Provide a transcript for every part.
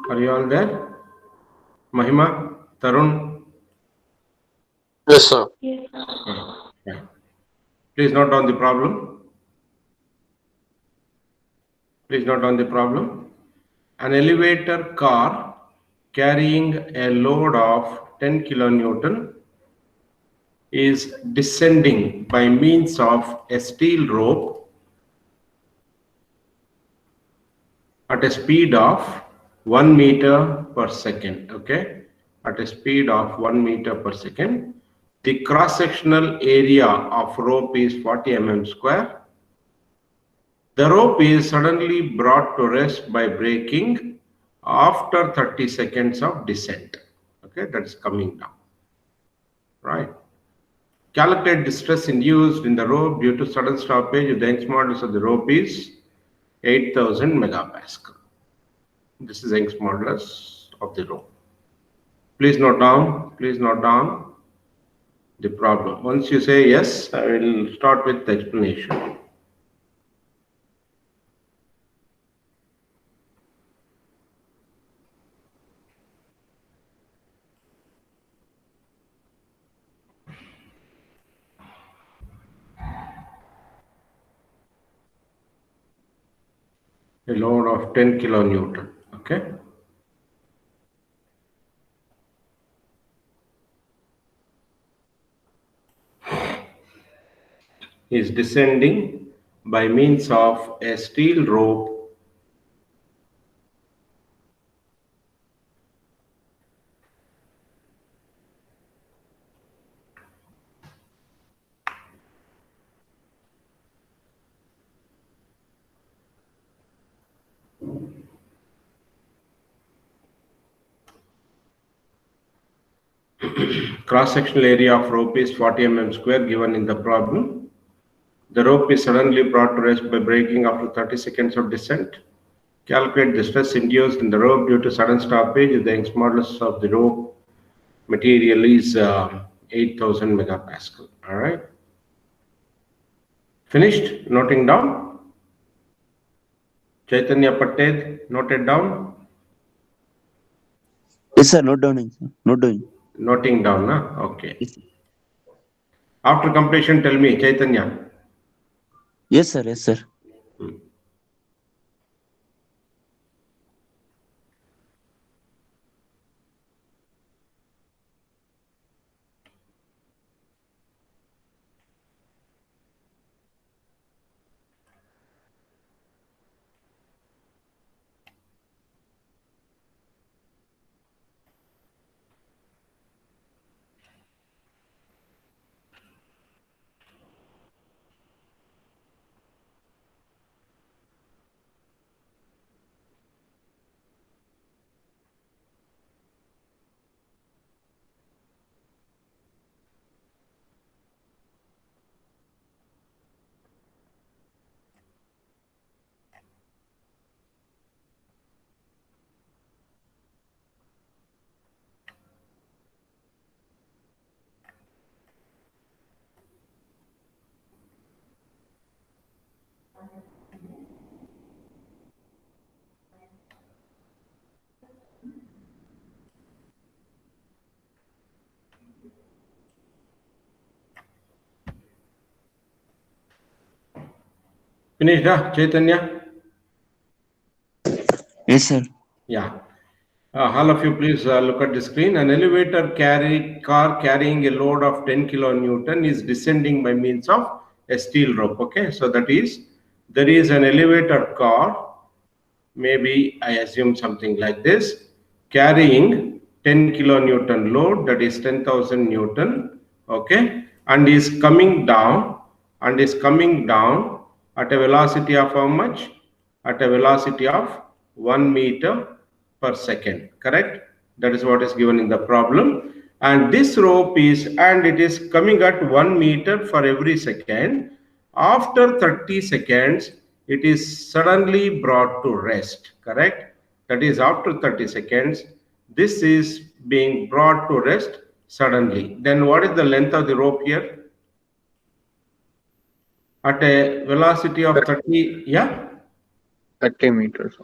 Are you all there? Mahima, Tarun? Yes, sir. Yeah. Please note down the problem. Please note down the problem. An elevator car carrying a load of 10 kilonewton is descending by means of a steel rope at a speed of 1 meter per second. Okay, at a speed of 1 meter per second. The cross-sectional area of rope is 40 mm square. The rope is suddenly brought to rest by braking after 30 seconds of descent. Okay, that's coming down. Right. Calculate the stress induced in the rope due to sudden stoppage if the Young's modulus of the rope is 8000 megapascal. This is Young's modulus of the rope. Please note down the problem. Once you say yes, I will start with the explanation. A load of 10 kilonewton. Okay. Is descending by means of a steel rope cross-sectional area of rope is 40 mm square given in the problem. The rope is suddenly brought to rest by braking after 30 seconds of descent. Calculate the stress induced in the rope due to sudden stoppage if the Young's modulus of the rope material is 8000 megapascal. All right. Finished noting down? Chaitanya Patel, noted down? Yes, sir. Note down, sir. Note down. Noting down, huh? Okay. Yes, sir. After completion, tell me, Chaitanya. Yes, sir. Yes, sir. Finished, huh, Chaitanya? Yes, sir. Yeah. All of you, please look at the screen. An elevator car carrying a load of 10 kilonewton is descending by means of a steel rope. Okay, so that is, there is an elevator car, maybe I assume something like this, carrying 10 kilonewton load, that is 10,000 newton. Okay, and is coming down at a velocity of how much? At a velocity of 1 meter per second, correct? That is what is given in the problem. And this rope is, and it is coming at 1 meter for every second. After 30 seconds, it is suddenly brought to rest, correct? That is, after 30 seconds, this is being brought to rest suddenly. Then what is the length of the rope here? At a velocity of 30, yeah? 30 meters.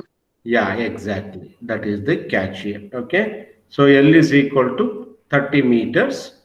Yeah, exactly. That is the catch here. Okay. So L is equal to 30 meters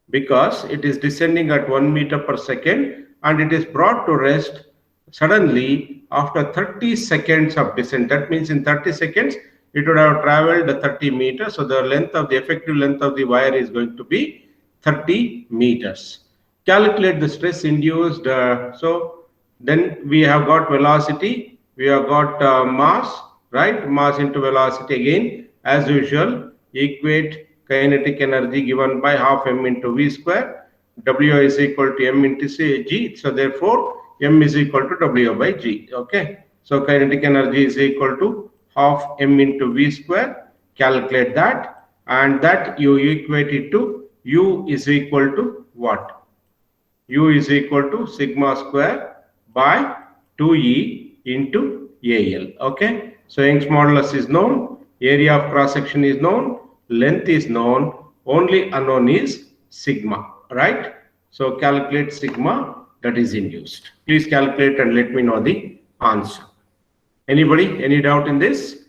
because it is descending at 1 meter per second and it is brought to rest suddenly after 30 seconds of descent. That means in 30 seconds it would have traveled 30 meters. So the length of the effective length of the wire is going to be 30 meters. Calculate the stress induced. So then we have got velocity, we have got mass, right? Mass into velocity again, as usual, equate kinetic energy given by half m into v square. W is equal to m into g. So therefore, m is equal to w by g. Okay. So kinetic energy is equal to half m into v square. Calculate that, and that you equate it to u is equal to what? U is equal to sigma square by 2E into AL. Okay. So Young's modulus is known, area of cross section is known, length is known, only unknown is sigma, right? So calculate sigma that is induced. Please calculate and let me know the answer. Anybody? Any doubt in this?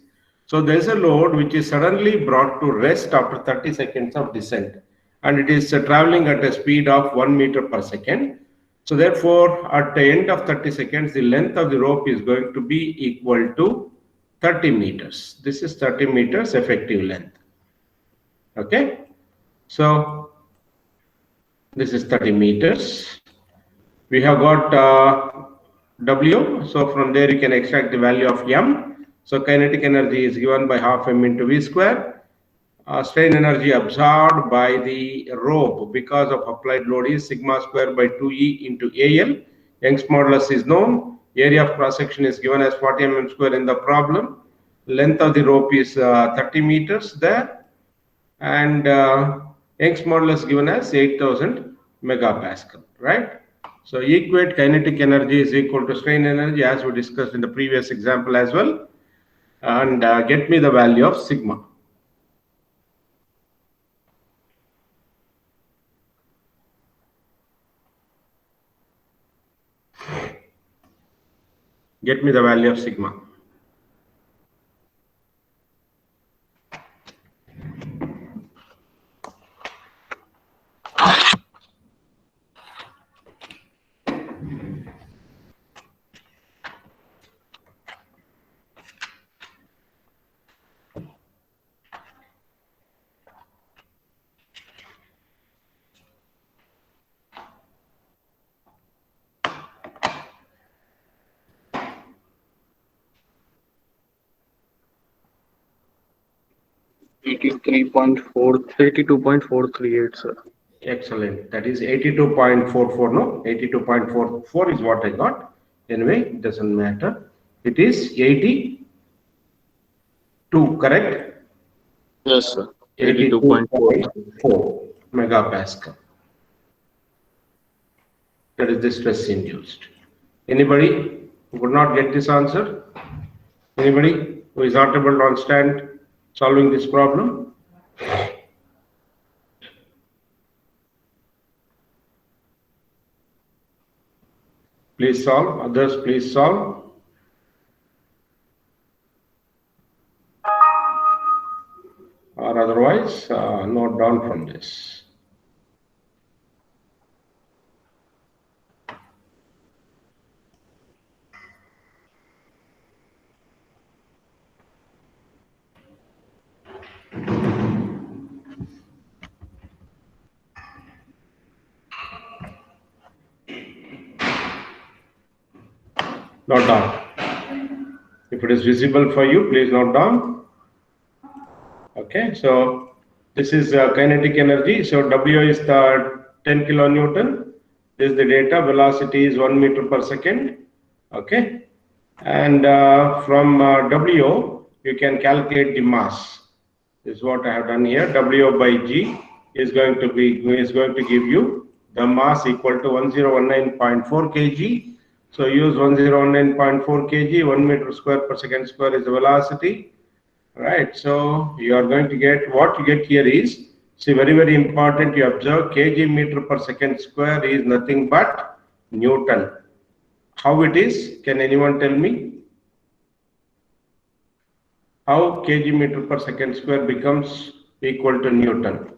So there is a load which is suddenly brought to rest after 30 seconds of descent, and it is traveling at a speed of 1 meter per second. So therefore, at the end of 30 seconds, the length of the rope is going to be equal to 30 meters. This is 30 meters effective length. Okay. So this is 30 meters. We have got W. So from there you can extract the value of M. So kinetic energy is given by half m into v square. Strain energy absorbed by the rope because of applied load is sigma square by 2E into AL. Young's modulus is known. Area of cross section is given as 40 mm square in the problem. Length of the rope is 30 meters there. And Young's modulus given as 8000 megapascal, right? So equate kinetic energy is equal to strain energy as we discussed in the previous example as well, and get me the value of sigma. Get me the value of sigma. Eighty-two point four three eight, sir. Excellent. That is 82.44. No, 82.44 is what I got. Anyway, it doesn't matter. It is 82, correct? Yes, sir. 82.4 megapascal. That is the stress induced. Anybody who would not get this answer? Anybody who is not able to understand solving this problem? Please solve. Others, please solve. Or otherwise, note down from this. Note down. If it is visible for you, please note down. Okay, so this is kinetic energy. So W is the 10 kilonewton. This is the data. Velocity is 1 meter per second. Okay, and from W you can calculate the mass. This is what I have done here. W by G is going to give you the mass equal to 1019.4 kg. So use 1019.4 kg. 1 meter square per second square is the velocity. Right, so you are going to get what you get here is, see, very, very important, you observe kg meter per second square is nothing but Newton. How it is? Can anyone tell me? how kg meter per second square becomes equal to Newton?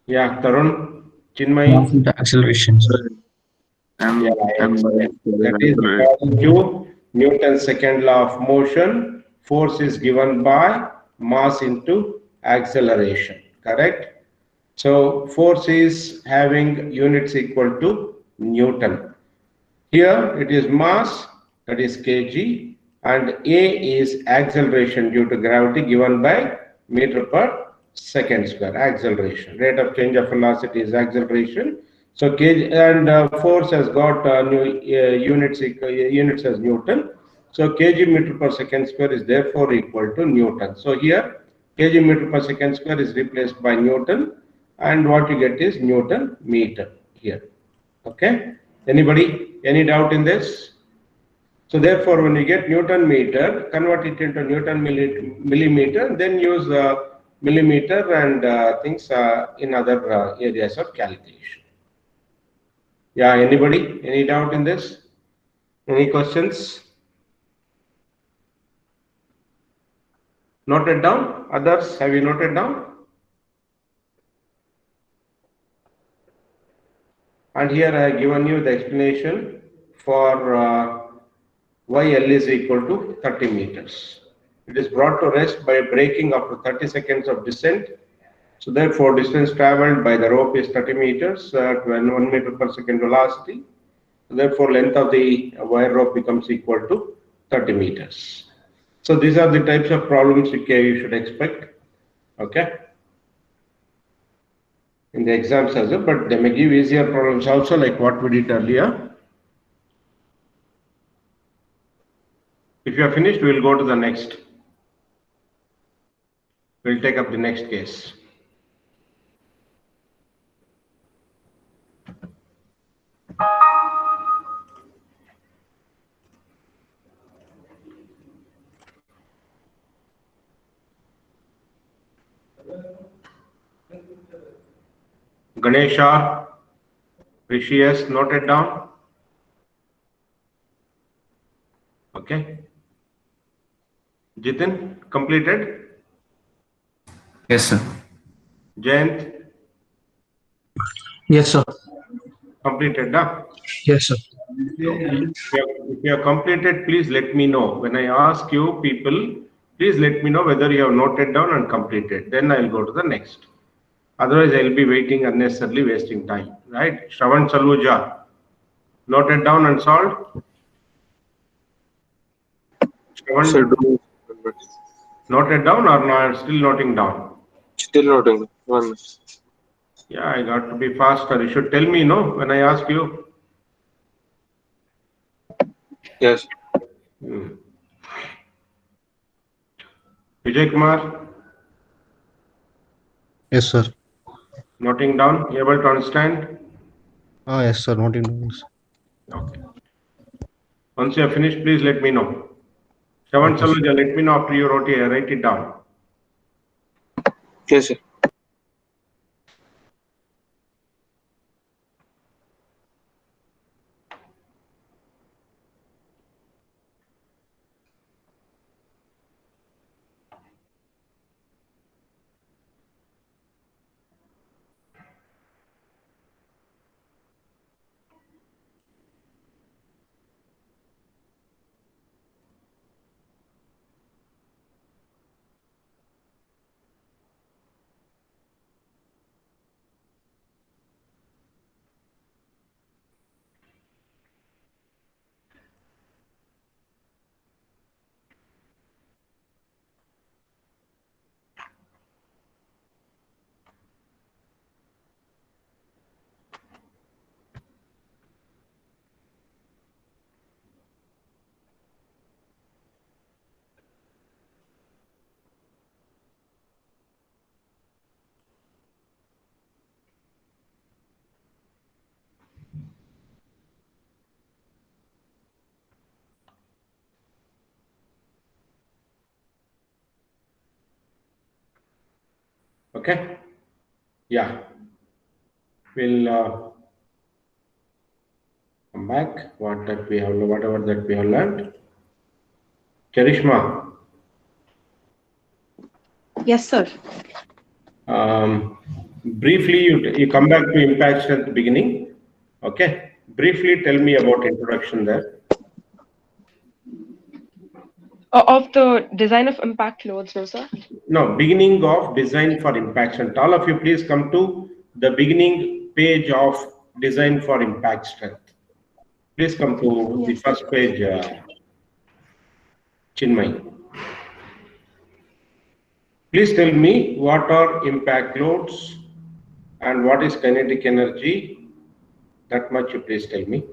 Yeah, Tarun, Mass Chinmay. into acceleration, sir. Yeah, I'm excellent. That is according to Newton's second law of motion. Force is given by mass into acceleration. Correct? So force is having units equal to Newton. Here it is mass, that is kg, and A is acceleration due to gravity given by meter per second square. Acceleration, rate of change of velocity is acceleration. So kg and force has got new units as Newton. So kg meter per second square is therefore equal to Newton. So here kg meter per second square is replaced by Newton, and what you get is Newton meter here. Okay. Anybody? Any doubt in this? So therefore, when you get Newton meter, convert it into Newton millimeter, then use millimeter and things in other areas of calculation. Yeah, anybody? Any doubt in this? Any questions? Noted down? Others, have you noted down? And here I have given you the explanation for why L is equal to 30 meters. It is brought to rest by braking after 30 seconds of descent. So therefore, distance traveled by the rope is 30 meters at 1 meter per second velocity. Therefore, length of the wire rope becomes equal to 30 meters. So these are the types of problems you should expect. Okay. In the exams as well, but they may give easier problems also, like what we did earlier. If you are finished, we will go to the next. We'll take up the next case. Ganesha, Rishi has noted down. Okay. Jitin, completed. Yes, sir. Jayant, Yes, sir. completed. Huh? Yes, sir. If you have completed, please let me know. When I ask you people, please let me know whether you have noted down and completed. Then I'll go to the next. Otherwise, I'll be waiting unnecessarily, wasting time. Right? Shravan Saluja, noted down and solved. So Shravan, do noted down or not? Still noting down? still noting. 1 minute. Yeah, I got to be faster. You should tell me, no, when I ask you. Yes. Hmm. Vijay Kumar, Yes, sir. noting down, able to understand? Yes, sir. Noting down. Okay. Once you are finished, please let me know. Shravan Okay, sir. Saluja, let me know after you wrote it, write it down. Yes, sir. Okay? Yeah. We'll come back. Whatever that we have learned. Charishma, Yes, sir. briefly, you come back to impact strength beginning. Okay. Briefly tell me about introduction there. Of the design of impact loads, no, sir? No, beginning of design for impact strength. All of you, please come to the beginning page of design for impact strength. Please come to the first page, Chinmay. Please tell me what are impact loads and what is kinetic energy. That much you please tell me.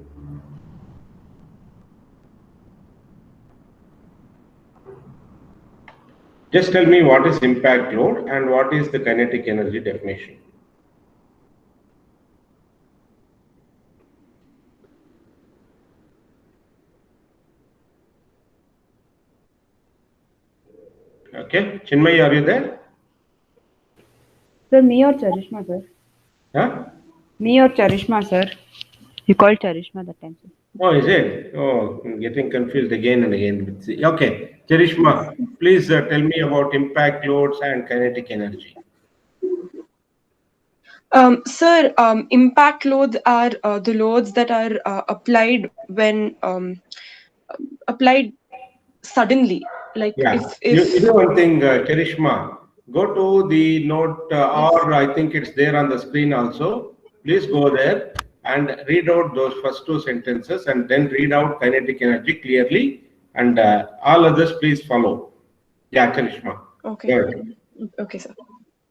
Just tell me what is impact load and what is the kinetic energy definition. Okay, Chinmay, are you there? Sir, me or Charishma, sir? Huh? Me or Charishma, sir? You called Charishma that time, sir. Oh, is it? Oh, I'm getting confused again and again. Okay, Charishma, please tell me about impact loads and kinetic energy. Sir, impact loads are the loads that are applied when applied suddenly. Like Yeah, if you do one thing, Charishma. Go to the note, Yes. or I think it's there on the screen also. Please go there and read out those first two sentences and then read out kinetic energy clearly. And all others, please follow. Yeah, Charishma. Okay. Go ahead. Okay, sir.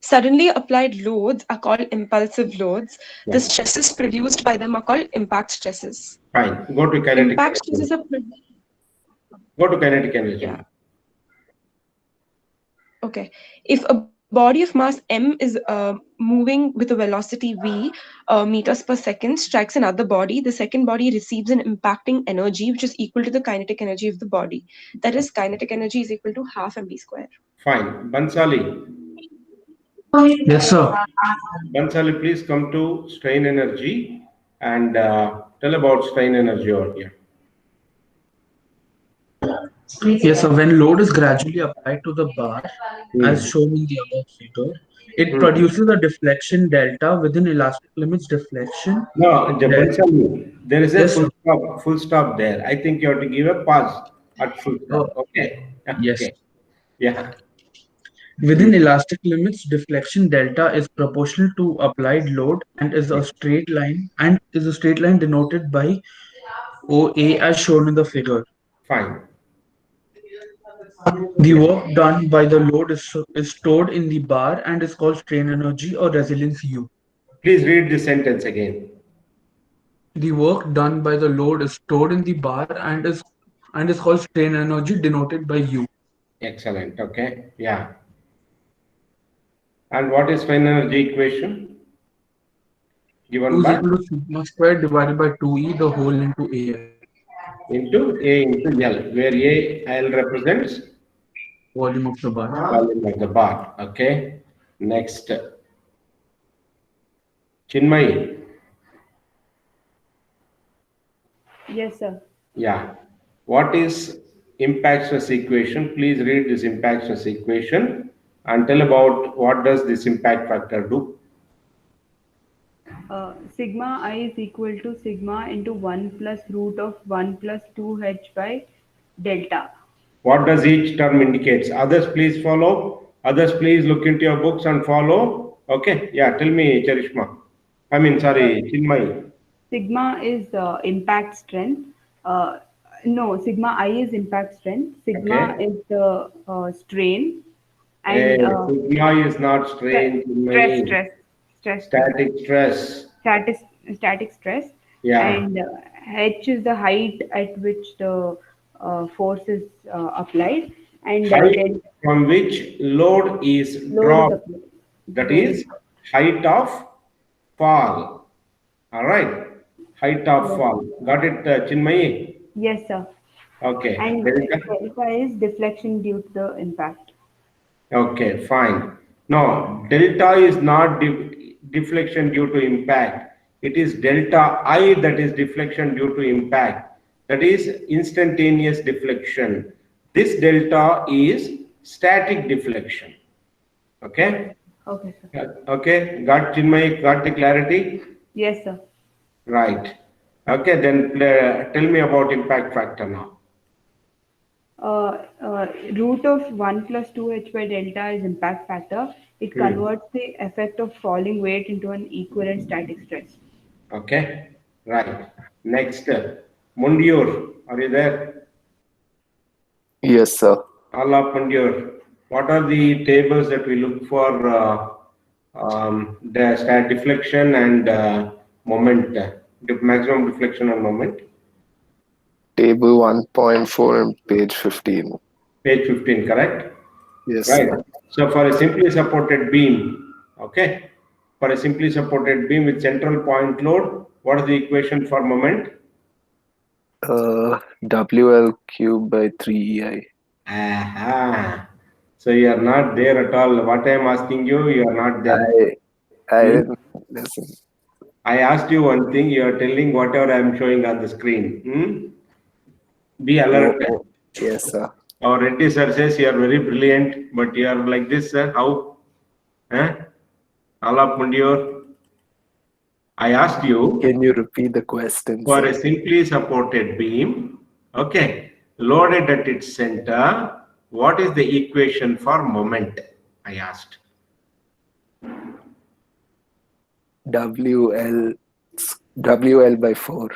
Suddenly applied loads are called impulsive loads. Yeah. The stresses produced by them are called impact stresses. Fine. Go to kinetic Impact energy. stresses are Go to kinetic energy. Yeah. Okay. If a body of mass m is moving with a velocity v meters per second, strikes another body, the second body receives an impacting energy which is equal to the kinetic energy of the body. That is, kinetic energy is equal to half mv square. Fine. Bansali. Yes, sir. Bansali, please come to strain energy and tell about strain energy over here. Yes, sir. When load is gradually applied to the bar, as shown in the above figure, it produces a deflection delta within elastic limits deflection. No, Delta. Bansali, there is a Yes, sir. full stop there. I think you have to give a pause at full stop. Okay. Yes. Okay. Yeah. Within elastic limits, deflection delta is proportional to applied load and is a straight line denoted by OA as shown in the figure. Fine. The work done by the load is stored in the bar and is called strain energy or resilience U. Please read the sentence again. The work done by the load is stored in the bar and is called strain energy denoted by U. Excellent. Okay. Yeah. And what is strain energy equation? U Given is by equal to sigma squared divided by 2E the whole into AL. into A into L, where L represents Volume of the bar. volume of the bar. Okay. Next. Chinmay. Yes, sir. Yeah. What is impact stress equation? Please read this impact stress equation and tell about what does this impact factor do. Sigma I is equal to sigma into 1 plus root of 1 plus 2h by delta. What does each term indicates? Others, please follow. Others, please look into your books and follow. Okay. Yeah. Tell me, Charishma. I mean, sorry, Chinmay. Sigma is impact strength. No, sigma I is impact strength. Sigma Okay. is the strain. Hey, And sigma is not strain, Chinmay. Static stress. static stress. Yeah. And h is the height at which the force is applied. And Height from which load is load is dropped. applied. That is height of fall. All right. Height of fall. Got it, Chinmay? Yes, sir. Okay. And Delta? delta is deflection due to the impact. Okay, fine. No, delta is not deflection due to impact. It is delta I that is deflection due to impact. That is instantaneous deflection. This delta is static deflection. Okay? Okay, sir. Okay, got Chinmay, got the clarity? Yes, sir. Right. Okay, then tell me about impact factor now. Root of 1 plus 2h by delta is impact factor. It converts the effect of falling weight into an equivalent static stress. Okay, right. Next, Mundiur, are you there? Yes, sir. Allah Mundiur, what are the tables that we look for the deflection and moment, maximum deflection and moment? Table 1.4 and page 15. Page 15, correct? Yes, Right. sir. So for a simply supported beam, okay, for a simply supported beam with central point load, what is the equation for moment? WL cube by 3EI. Aha. So you are not there at all. What I am asking you, you are not there. I didn't listen. I asked you one thing, you are telling whatever I am showing on the screen. Be alert. Oh, yes, sir. Our Reddy sir says you are very brilliant, but you are like this, sir. How? Allah Mundior. I asked you Can you repeat the question, for sir? a simply supported beam, okay, loaded at its center, what is the equation for moment? I asked. WL by 4.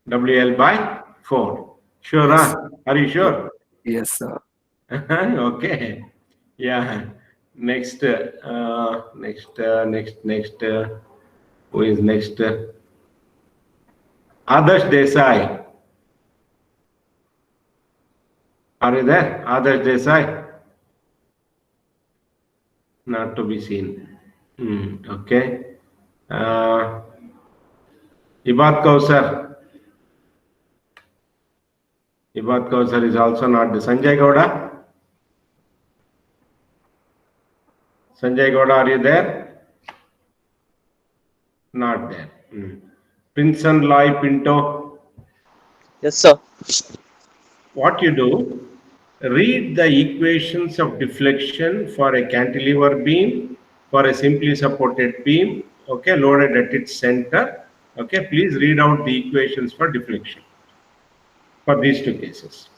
WL by 4. Sure, Yes. Are you sure? Yes, sir. Okay. Yeah. Next. Who is next? Adarsh Desai. Are you there? Adarsh Desai? Not to be seen. Okay. Ibad Kausar. Ibad Kausar is also not the Sanjay Gowda. Sanjay Gowda, are you there? Not there. Pinson Lai Pinto. Yes, sir. What you do, read the equations of deflection for a cantilever beam, for a simply supported beam, okay, loaded at its center. Okay, please read out the equations for deflection for these two cases.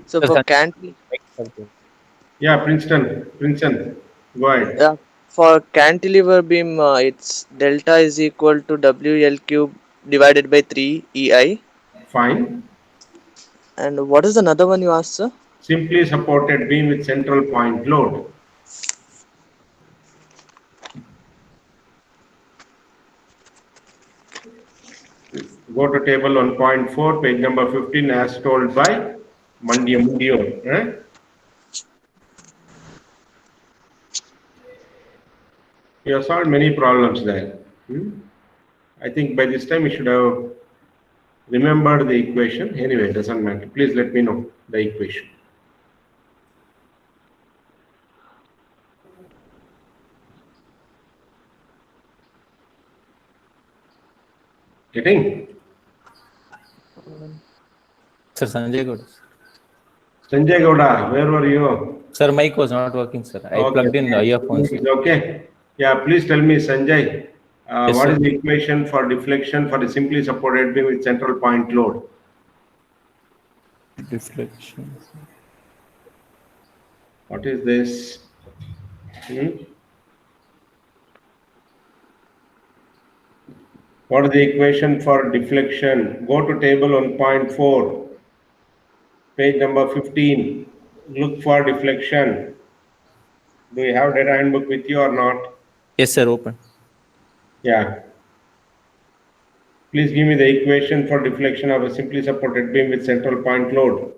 So for cantilever, Yeah, Princeton, go ahead. yeah, for cantilever beam, its delta is equal to WL cube divided by 3EI. Fine. And what is another one you asked, sir? Simply supported beam with central point load. Go to table 1.4, page number 15, as told by Mundiur. You have solved many problems there. I think by this time you should have remembered the equation. Anyway, it doesn't matter. Please let me know the equation. Getting? Sir, Sanjay Gowda. Sanjay Gowda, where were you? Sir, mic was not working, sir. I plugged in the earphones. Okay. Yeah, please tell me, Sanjay, Yes, what sir. is the equation for deflection for a simply supported beam with central point load? Deflection. What is this? What is the equation for deflection? Go to table 1.4, page number 15. Look for deflection. Do you have data handbook with you or not? Yes, sir, open. Yeah. Please give me the equation for deflection of a simply supported beam with central point load.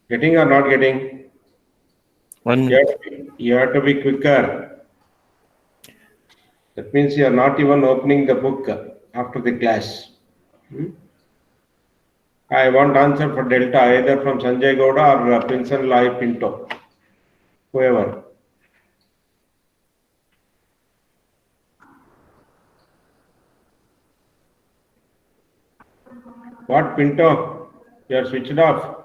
Getting or not getting? 1 minute. You have to be quicker. That means you are not even opening the book after the class. I want answer for delta either from Sanjay Gowda or Pinson Lai Pinto. Whoever. What, Pinto? You are switched off.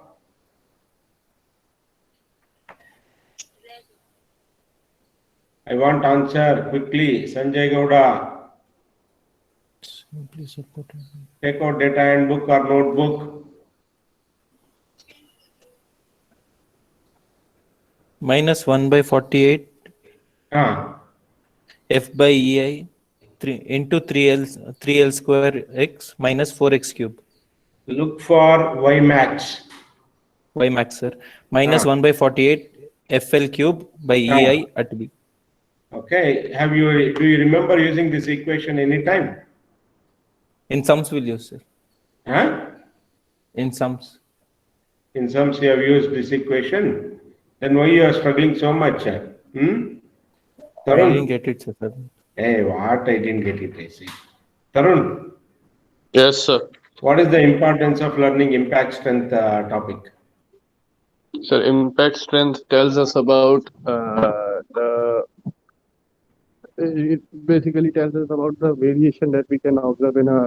I want answer quickly. Sanjay Gowda. Simply supported. Take out data handbook or notebook. Minus 1 by 48 Ah, f by ei 3 into 3l square x minus 4x cube. look for Y max. Y max, sir. Minus Ah. 1 by 48 fl cube by ei at b. Okay. Do you remember using this equation anytime? In sums we'll use, sir. Huh? In sums. In sums you have used this equation. Then why you are struggling so much? Hmm? I Tarun? didn't get it, sir. Hey, what? I didn't get it, I see. Tarun, Yes, sir. what is the importance of learning impact strength topic? Sir, impact strength tells us about it basically tells us about the variation that we can observe in a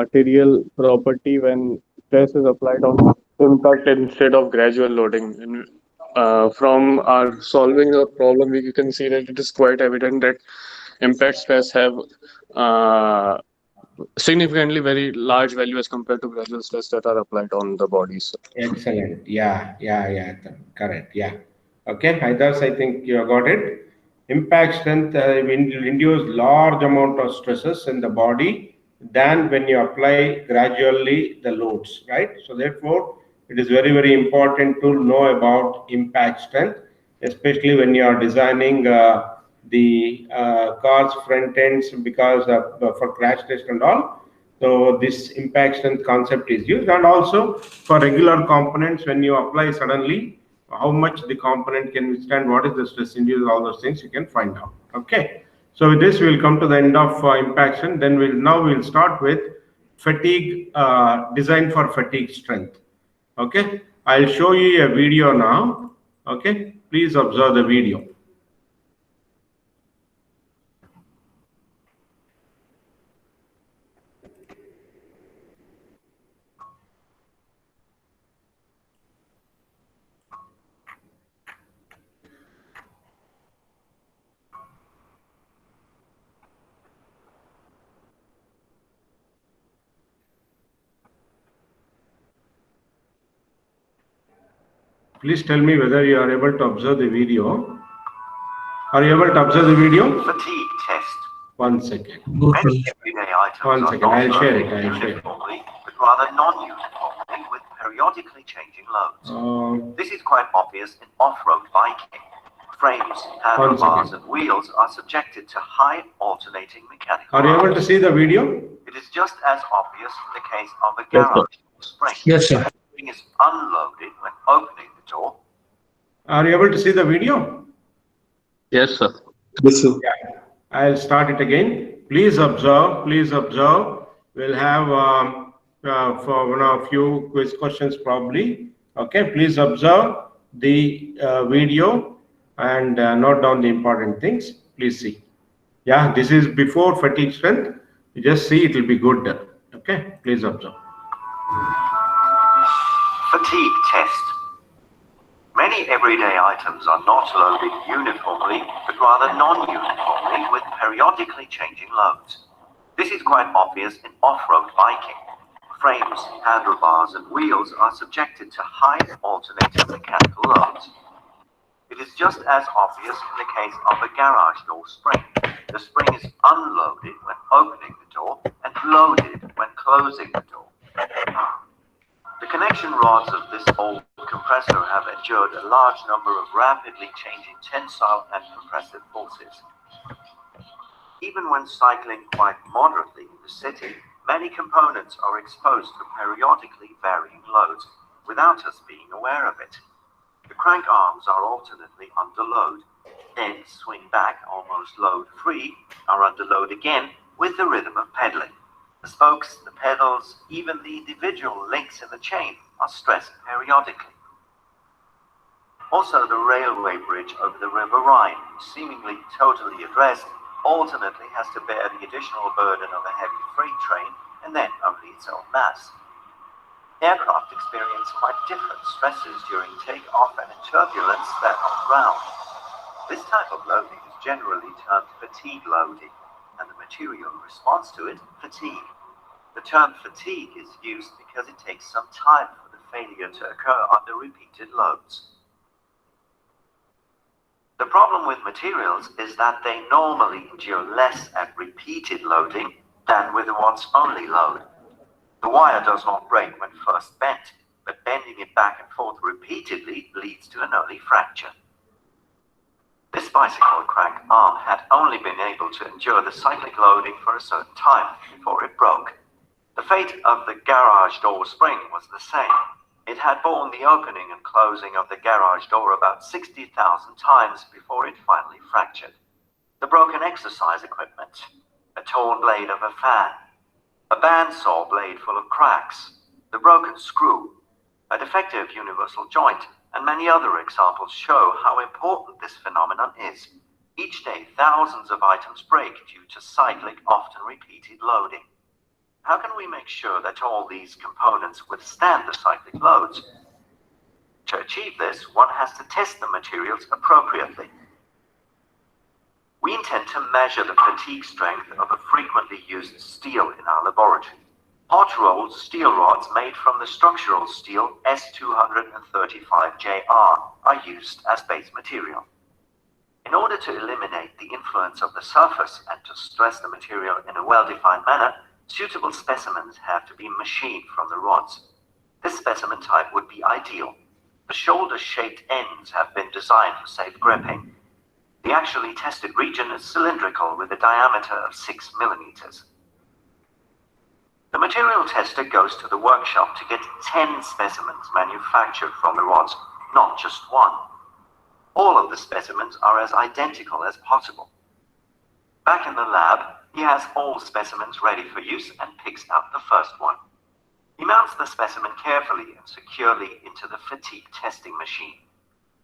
material property when stress is applied on impact instead of gradual loading. And, from our solving a problem, we can see that it is quite evident that impact stress have significantly very large value as compared to gradual stress that are applied on the bodies. Excellent. Yeah. Correct. Yeah. Okay. Thus, I think you have got it. Impact strength will induce large amount of stresses in the body than when you apply gradually the loads, right? So therefore, it is very, very important to know about impact strength, especially when you are designing the car's front ends because for crash test and all. So this impact strength concept is used, and also for regular components, when you apply suddenly, how much the component can withstand, what is the stress induced, all those things you can find out. Okay. So with this, we'll come to the end of impact strength. Then we'll start with fatigue design for fatigue strength. Okay. I'll show you a video now. Okay. Please observe the video. Please tell me whether you are able to observe the video. Are you able to observe the video? Fatigue test. 1 second. Many everyday items 1 are second. not I'll share it. loaded I'll share it. uniformly, but rather non-uniformly with periodically changing loads. This is quite obvious in off-road biking. Frames, handlebars, and wheels are subjected to high alternating mechanical Are you able loads. to see the video? It is just as obvious in the case of a garage spring. Yes, sir. The spring is unloaded when opening the door. Are you able to see the video? Yes, sir. Yes, sir. Yeah. I'll start it again. Please observe. Please observe. We'll have for one of few quiz questions probably. Okay. Please observe the video and note down the important things. Please see. Yeah. This is before fatigue strength. You just see, it will be good. Okay. Please observe. Fatigue test. Many everyday items are not loaded uniformly, but rather non-uniformly with periodically changing loads. This is quite obvious in off-road biking. Frames, handlebars, and wheels are subjected to high alternating mechanical loads. It is just as obvious in the case of a garage door spring. The spring is unloaded when opening the door and loaded when closing the door. The connection rods of this old compressor have endured a large number of rapidly changing tensile and compressive forces. Even when cycling quite moderately in the city, many components are exposed to periodically varying loads without us being aware of it. The crank arms are alternately under load, then swing back almost load-free, are under load again with the rhythm of pedaling. The spokes, the pedals, even the individual links in the chain are stressed periodically. Also, the railway bridge over the River Rhine, seemingly totally addressed, alternately has to bear the additional burden of a heavy freight train and then only its own mass. Aircraft experience quite different stresses during takeoff and in turbulence than on ground. This type of loading is generally termed fatigue loading, and the material responds to it, fatigue. The term fatigue is used because it takes some time for the failure to occur under repeated loads. The problem with materials is that they normally endure less at repeated loading than with a once-only load. The wire does not break when first bent, but bending it back and forth repeatedly leads to an early fracture. This bicycle crank arm had only been able to endure the cyclic loading for a certain time before it broke. The fate of the garage door spring was the same. It had borne the opening and closing of the garage door about 60,000 times before it finally fractured. The broken exercise equipment, a torn blade of a fan, a bandsaw blade full of cracks, the broken screw, a defective universal joint, and many other examples show how important this phenomenon is. Each day, thousands of items break due to cyclic, often repeated loading. How can we make sure that all these components withstand the cyclic loads? To achieve this, one has to test the materials appropriately. We intend to measure the fatigue strength of a frequently used steel in our laboratory. Hot-rolled steel rods made from the structural steel S235JR are used as base material. In order to eliminate the influence of the surface and to stress the material in a well-defined manner, suitable specimens have to be machined from the rods. This specimen type would be ideal. The shoulder-shaped ends have been designed for safe gripping. The actually tested region is cylindrical with a diameter of 6 millimeters. The material tester goes to the workshop to get 10 specimens manufactured from the rods, not just one. All of the specimens are as identical as possible. Back in the lab, he has all specimens ready for use and picks out the first one. He mounts the specimen carefully and securely into the fatigue testing machine.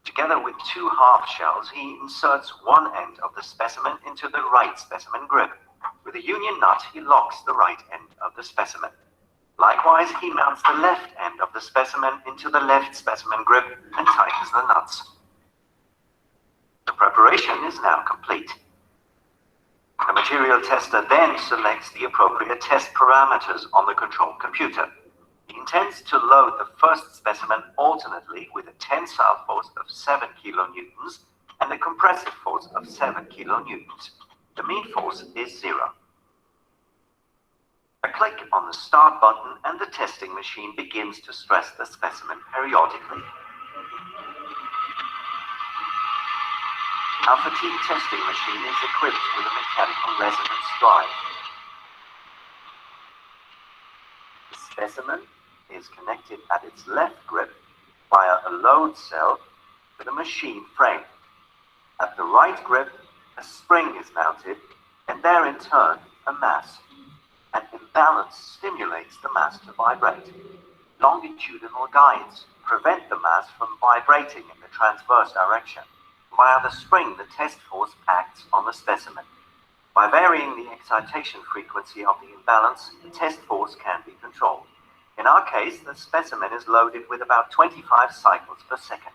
Together with two half shells, he inserts one end of the specimen into the right specimen grip. With a union nut, he locks the right end of the specimen. Likewise, he mounts the left end of the specimen into the left specimen grip and tightens the nuts. The preparation is now complete. The material tester then selects the appropriate test parameters on the control computer. He intends to load the first specimen alternately with a tensile force of 7 kilonewtons and a compressive force of 7 kilonewtons. The mean force is 0. A click on the start button and the testing machine begins to stress the specimen periodically. Our fatigue testing machine is equipped with a mechanical resonance drive. The specimen is connected at its left grip via a load cell with a machine frame. At the right grip, a spring is mounted, and there in turn, a mass. An imbalance stimulates the mass to vibrate. Longitudinal guides prevent the mass from vibrating in the transverse direction. Via the spring, the test force acts on the specimen. By varying the excitation frequency of the imbalance, the test force can be controlled. In our case, the specimen is loaded with about 25 cycles per second.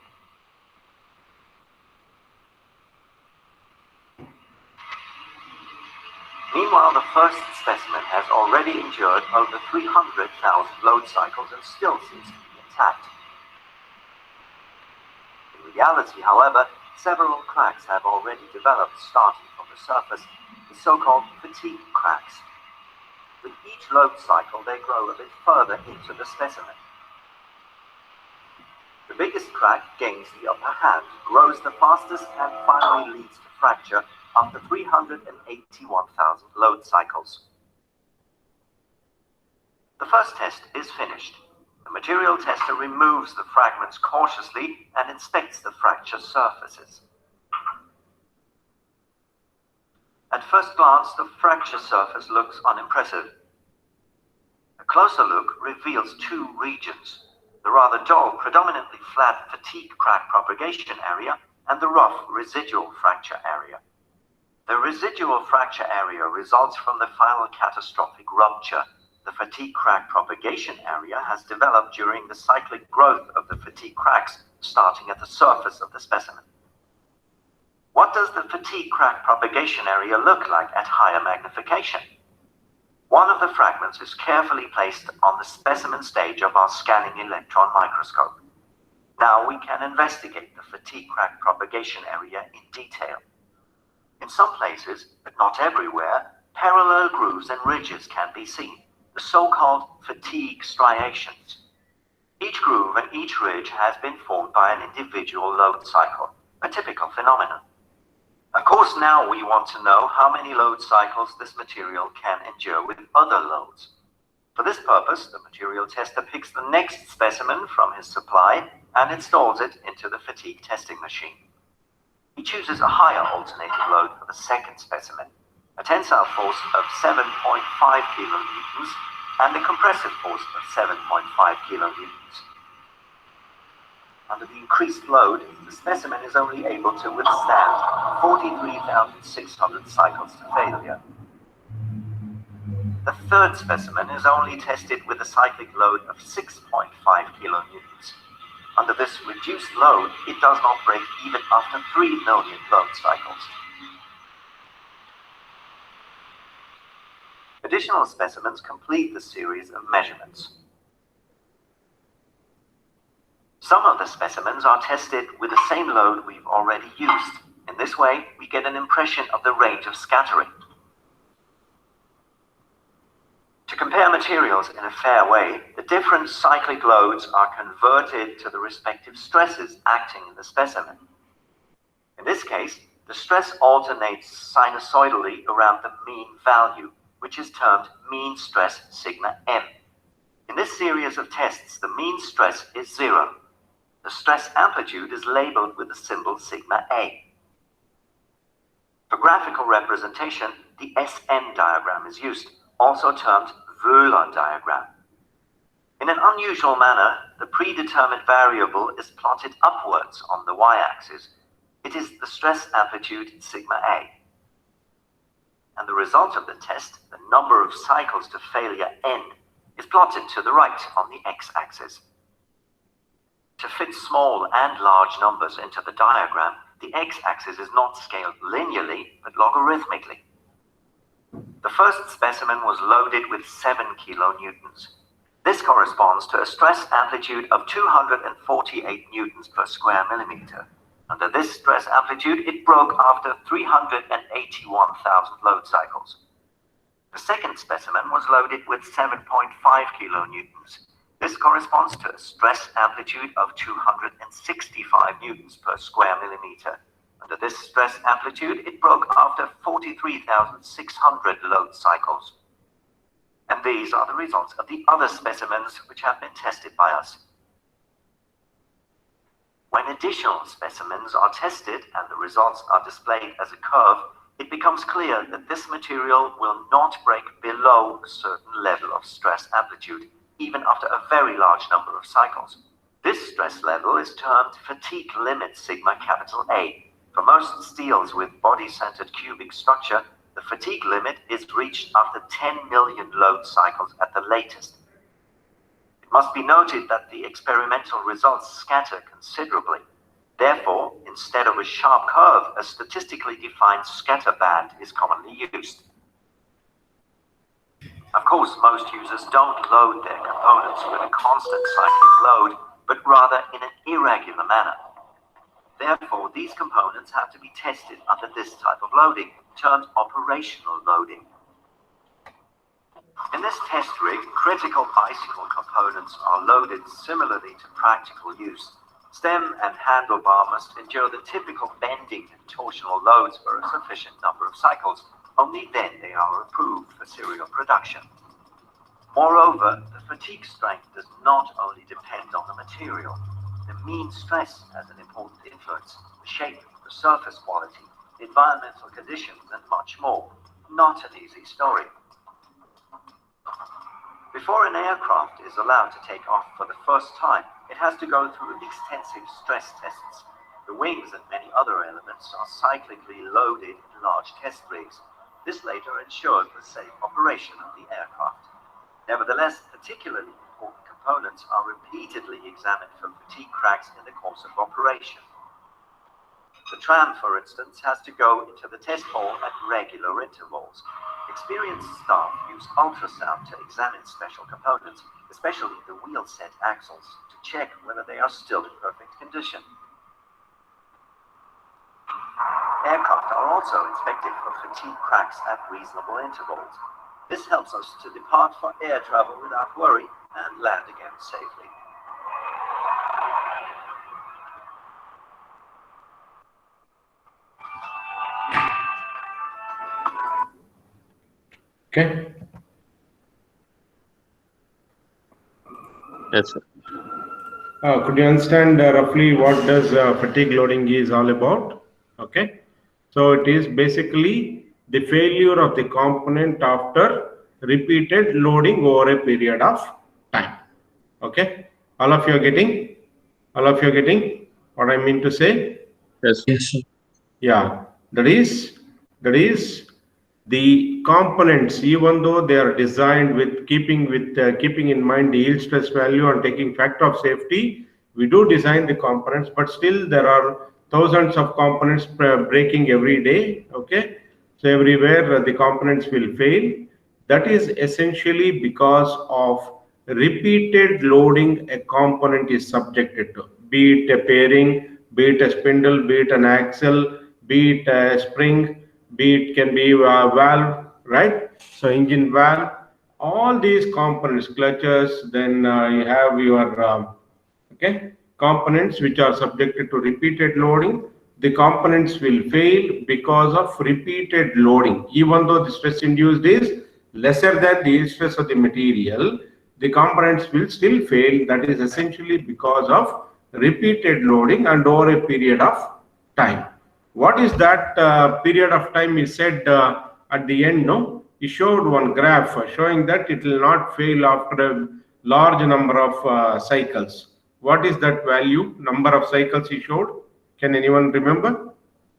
Meanwhile, the first specimen has already endured over 300,000 load cycles and still seems to be intact. In reality, however, several cracks have already developed starting from the surface, the so-called fatigue cracks. With each load cycle, they grow a bit further into the specimen. The biggest crack gains the upper hand, grows the fastest, and finally leads to fracture after 381,000 load cycles. The first test is finished. The material tester removes the fragments cautiously and inspects the fracture surfaces. At first glance, the fracture surface looks unimpressive. A closer look reveals two regions: the rather dull, predominantly flat fatigue crack propagation area and the rough residual fracture area. The residual fracture area results from the final catastrophic rupture. the fatigue crack propagation area has developed during the cyclic growth of the fatigue cracks starting at the surface of the specimen. What does the fatigue crack propagation area look like at higher magnification? One of the fragments is carefully placed on the specimen stage of our scanning electron microscope. Now we can investigate the fatigue crack propagation area in detail. In some places, but not everywhere, parallel grooves and ridges can be seen, the so-called fatigue striations. Each groove and each ridge has been formed by an individual load cycle, a typical phenomenon. Of course, now we want to know how many load cycles this material can endure with other loads. For this purpose, the material tester picks the next specimen from his supply and installs it into the fatigue testing machine. He chooses a higher alternating load for the second specimen, a tensile force of 7.5 kilonewtons and a compressive force of 7.5 kilonewtons. Under the increased load, the specimen is only able to withstand 43,600 cycles to failure. The third specimen is only tested with a cyclic load of 6.5 kilonewtons. Under this reduced load, it does not break even after 3 million load cycles. Additional specimens complete the series of measurements. Some of the specimens are tested with the same load we've already used. In this way, we get an impression of the range of scattering. To compare materials in a fair way, the different cyclic loads are converted to the respective stresses acting in the specimen. In this case, the stress alternates sinusoidally around the mean value, which is termed mean stress sigma m. In this series of tests, the mean stress is 0. The stress amplitude is labeled with the symbol sigma a. For graphical representation, the SN diagram is used, also termed Wöhler diagram. In an unusual manner, the predetermined variable is plotted upwards on the y-axis. It is the stress amplitude sigma a. And the result of the test, the number of cycles to failure n, is plotted to the right on the x-axis. To fit small and large numbers into the diagram, the x-axis is not scaled linearly, but logarithmically. The first specimen was loaded with 7 kilonewtons. This corresponds to a stress amplitude of 248 newtons per square millimeter. Under this stress amplitude, it broke after 381,000 load cycles. The second specimen was loaded with 7.5 kilonewtons. This corresponds to a stress amplitude of 265 newtons per square millimeter. Under this stress amplitude, it broke after 43,600 load cycles. And these are the results of the other specimens which have been tested by us. When additional specimens are tested and the results are displayed as a curve, it becomes clear that this material will not break below a certain level of stress amplitude, even after a very large number of cycles. This stress level is termed fatigue limit sigma capital A. For most steels with body-centered cubic structure, the fatigue limit is reached after 10 million load cycles at the latest. It must be noted that the experimental results scatter considerably. Therefore, instead of a sharp curve, a statistically defined scatter band is commonly used. Of course, most users don't load their components with a constant cyclic load, but rather in an irregular manner. Therefore, these components have to be tested under this type of loading, termed operational loading. In this test rig, critical bicycle components are loaded similarly to practical use. Stem and handlebar must endure the typical bending and torsional loads for a sufficient number of cycles. Only then they are approved for serial production. Moreover, the fatigue strength does not only depend on the material. The mean stress has an important influence, the shape, the surface quality, the environmental conditions, and much more. Not an easy story. Before an aircraft is allowed to take off for the first time, it has to go through extensive stress tests. The wings and many other elements are cyclically loaded in large test rigs. This later ensures the safe operation of the aircraft. Nevertheless, particularly important components are repeatedly examined for fatigue cracks in the course of operation. The tram, for instance, has to go into the test hall at regular intervals. Experienced staff use ultrasound to examine special components, especially the wheel set axles, to check whether they are still in perfect condition. Aircraft are also inspected for fatigue cracks at reasonable intervals. This helps us to depart for air travel without worry and land again safely. Okay. Yes, sir. Could you understand roughly what does fatigue loading is all about? Okay. So it is basically the failure of the component after repeated loading over a period of time. Okay. All of you are getting? All of you are getting what I mean to say? Yes. Yes, sir. Yeah, that is the components, even though they are designed with keeping in mind the yield stress value and taking factor of safety, we do design the components, but still there are thousands of components breaking every day. Okay, so everywhere the components will fail. That is essentially because of repeated loading a component is subjected to, be it a bearing, be it a spindle, be it an axle, be it a spring, be it can be a valve, right? So engine valve, all these components, clutches, then you have your okay, components which are subjected to repeated loading. The components will fail because of repeated loading. Even though the stress induced is lesser than the yield stress of the material, the components will still fail. That is essentially because of repeated loading and over a period of time. What is that period of time? Is said at the end, no? He showed one graph showing that it will not fail after a large number of cycles. What is that value, number of cycles he showed? Can anyone remember?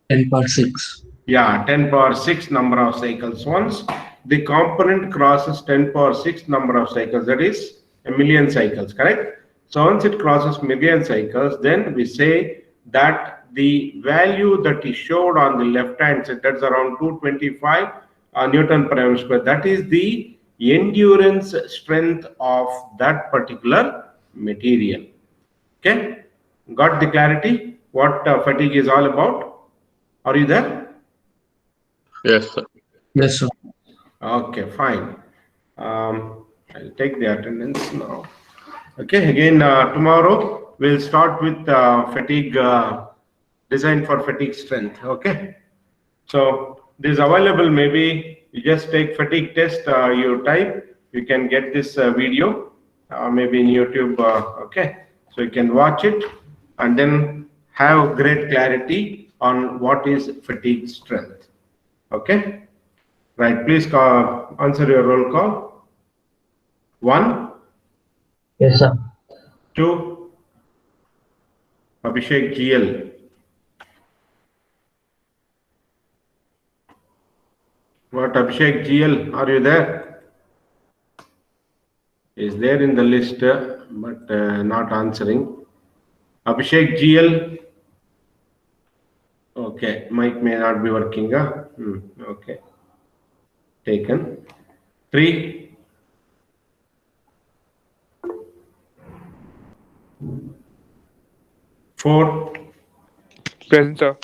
10 power 6. Yeah, 10 power 6 number of cycles. Once the component crosses 10 power 6 number of cycles, that is a million cycles, correct? So once it crosses million cycles, then we say that the value that is showed on the left hand side, that's around 225 Newton per m square. That is the endurance strength of that particular material. Okay, got the clarity what fatigue is all about? Are you there? Yes, sir. Yes, sir. Okay, fine. I'll take the attendance now. Okay, again, tomorrow we'll start with fatigue, design for fatigue strength. Okay, so this is available. Maybe you just take fatigue test, you type, you can get this video, maybe in YouTube. Okay, so you can watch it and then have great clarity on what is fatigue strength. Okay. Right, please answer your roll call. 1. Yes, sir. 2. Abhishek GL. What, Abhishek GL, are you there? Is there in the list, but not answering. Abhishek GL. Okay, mic may not be working. Okay. Taken. 3. 4. Present, sir.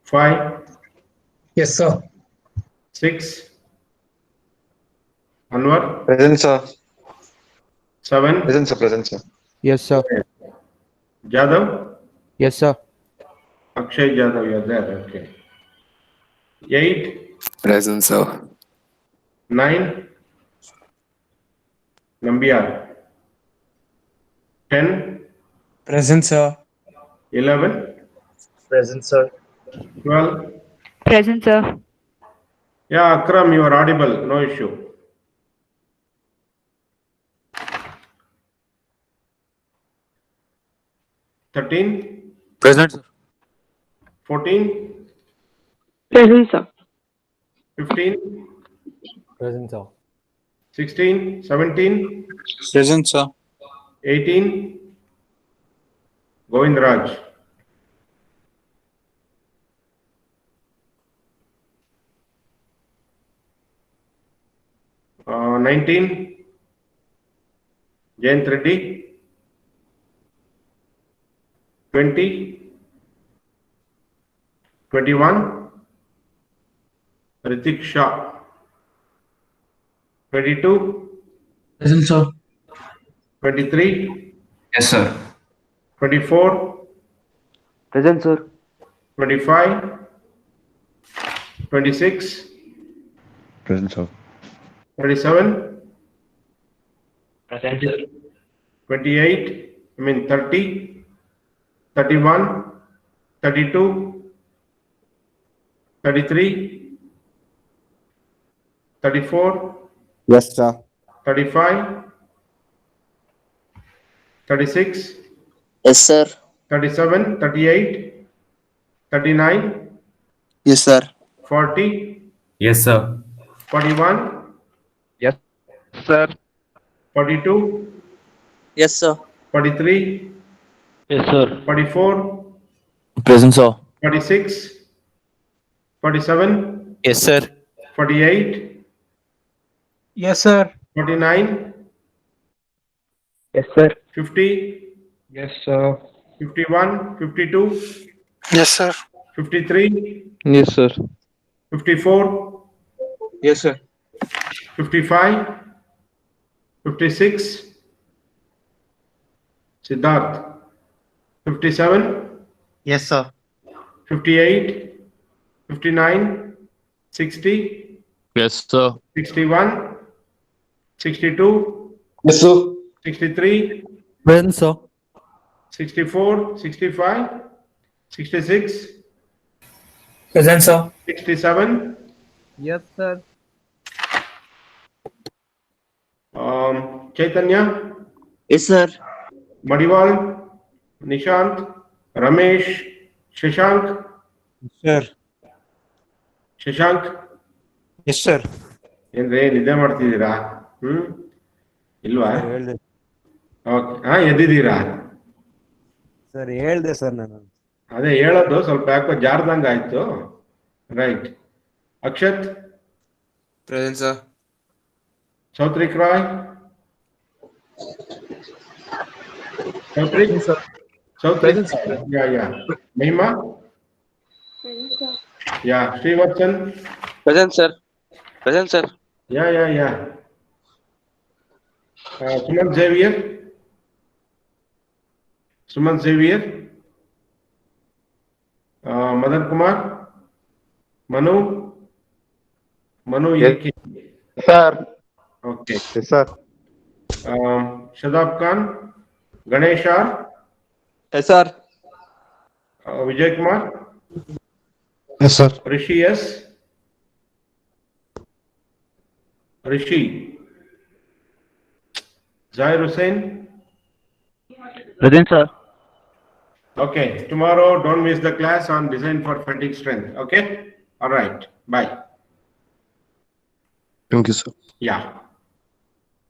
5. Yes, sir. 6. Anwar. Present, sir. 7. Present, sir. Present, sir. Yes, sir. Jadav. Yes, sir. Akshay Jadav, you're there. Okay. 8. Present, sir. 9. Nambiar. 10. Present, sir. 11. Present, sir. 12. Present, sir. Yeah, Akram, you are audible. No issue. 13. Present, sir. 14. Present, sir. 15. Present, sir. 16, 17, Present, sir. 18, Govindraj. Uh, 19, Jayant Reddy. 20, 21, Ritik Shah. 22, Present, sir. 23, Yes, sir. 24, Present, sir. 25, 26, Present, sir. 27, Present, sir. 28, 30, 31, 32, 33, 34, Yes, sir. 35, 36, Yes, sir. 37, 38, 39, Yes, sir. 40, Yes, sir. 41, Yes, sir. 42, Yes, sir. 43, Yes, sir. 44, Present, sir. 46, 47, Yes, sir. 48, Yes, sir. 49, Yes, sir. 50, Yes, sir. 51, 52, Yes, sir. 53, Yes, sir. 54, Yes, sir. 55, 56, Siddharth, 57, Yes, sir. 58, 59, 60, Yes, sir. 61, 62, Yes, sir. 63, Present, sir. 64, 65, 66, Present, sir. 67, Yes, sir. Chaitanya, Yes, sir. Madiwal, Nishant, Ramesh, Shashank, Sir. Shashank, Yes, sir. ಏನ್ರಿ ನಿದ್ದೆ ಮಾಡ್ತಿದ್ದೀರಾ? ಇಲ್ವಾ? Okay, ಎದ್ದಿದ್ದೀರಾ? Sir ಹೇಳ್ದೆ sir ನಾನು. ಅದೇ ಹೇಳೋದು ಸ್ವಲ್ಪ ಯಾಕೋ ಜಾರ್ದಂಗ ಆಯ್ತು. Right. Akshat, Present, sir. Sautrik Roy, Sautrik, Sir. Sautrik, Present, sir. yeah. Mahima, yeah. Srivatsan, Present, sir. Present, sir. yeah. Suman Xavier, Madan Kumar, Manu, Yes, Yeki. sir. Okay. Yes, sir. Shadab Khan, Ganesh R, Yes, sir. Vijay Kumar, Yes, sir. Rishi S, Rishi, Zahir Hussain. Present, sir. Okay, tomorrow don't miss the class on design for fatigue strength. Okay, all right, bye. Thank you, sir. Yeah.